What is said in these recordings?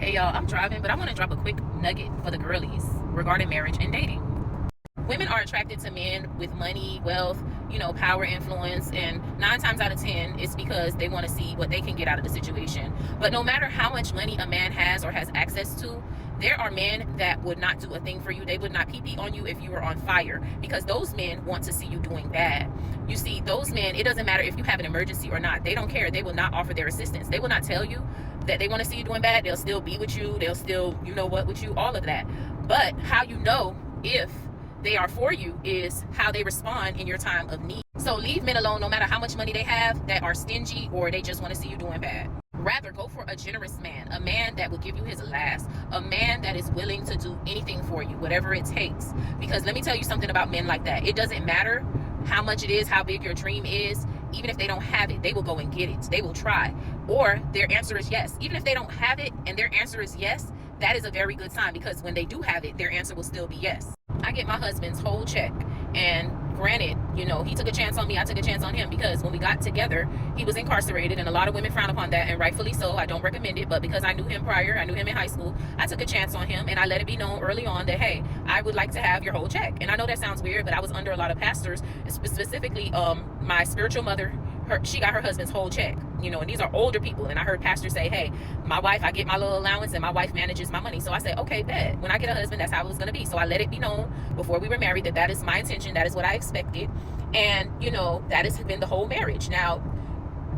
Hey y'all, I'm driving, but I want to drop a quick nugget for the girlies regarding marriage and dating. Women are attracted to men with money, wealth, power, influence, and 9 times out of 10, it's because they want to see what they can get out of the situation. But no matter how much money a man has or has access to, there are men that would not do a thing for you. They would not pee on you if you were on fire, because those men want to see you doing bad. You see, those men, it doesn't matter if you have an emergency or not. They don't care. They will not offer their assistance. They will not tell you that they want to see you doing bad. They'll still be with you. They'll still, with you, all of that. But how you know if they are for you is how they respond in your time of need. So leave men alone, no matter how much money they have, that are stingy or they just want to see you doing bad. Rather, go for a generous man, a man that will give you his last, a man that is willing to do anything for you, whatever it takes. Because let me tell you something about men like that. It doesn't matter how much it is, how big your dream is. Even if they don't have it, they will go and get it. They will try. Or their answer is yes. Even if they don't have it and their answer is yes, that is a very good sign, because when they do have it, their answer will still be yes. I get my husband's whole check, and granted, he took a chance on me, I took a chance on him, because when we got together, he was incarcerated, and a lot of women frown upon that, and rightfully so. I don't recommend it, but because I knew him prior, I knew him in high school, I took a chance on him, and I let it be known early on that, hey, I would like to have your whole check. And I know that sounds weird, but I was under a lot of pastors, specifically my spiritual mother. She got her husband's whole check, and these are older people. And I heard pastors say, hey, my wife, I get my little allowance and my wife manages my money. So I said, okay, bet. When I get a husband, that's how it was going to be. So I let it be known before we were married that is my intention. That is what I expected. And, that has been the whole marriage. Now,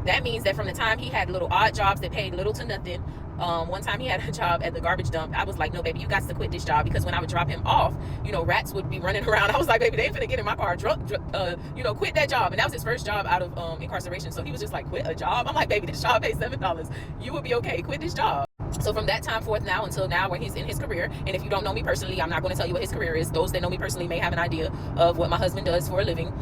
that means that from the time he had little odd jobs that paid little to nothing, one time he had a job at the garbage dump. I was like, no, baby, you got to quit this job, because when I would drop him off, rats would be running around. I was like, baby, they ain't finna get in my car drunk, quit that job. And that was his first job out of incarceration. So he was just like, quit a job? I'm like, baby, this job pays $7. You will be okay. Quit this job. So from that time forth now until now, when he's in his career, and if you don't know me personally, I'm not going to tell you what his career is. Those that know me personally may have an idea of what my husband does for a living.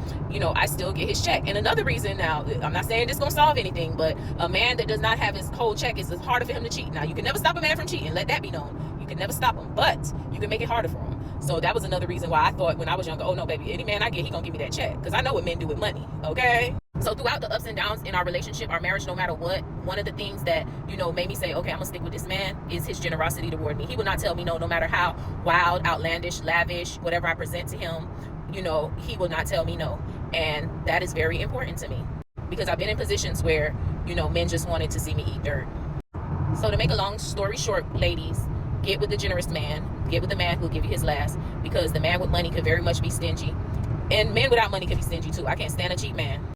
I still get his check. And another reason, now, I'm not saying this is going to solve anything, but a man that does not have his whole check, it's harder for him to cheat. Now, you can never stop a man from cheating. Let that be known. You can never stop him, but you can make it harder for him. So that was another reason why I thought when I was younger, oh no, baby, any man I get, he gonna give me that check, because I know what men do with money, okay? So throughout the ups and downs in our relationship, our marriage, no matter what, one of the things that, made me say, okay, I'm gonna stick with this man, is his generosity toward me. He would not tell me no, no matter how wild, outlandish, lavish, whatever I present to him, he will not tell me no. And that is very important to me, because I've been in positions where, men just wanted to see me eat dirt. So to make a long story short, ladies, get with the generous man. Get with the man who'll give you his last, because the man with money could very much be stingy. And men without money can be stingy too. I can't stand a cheap man.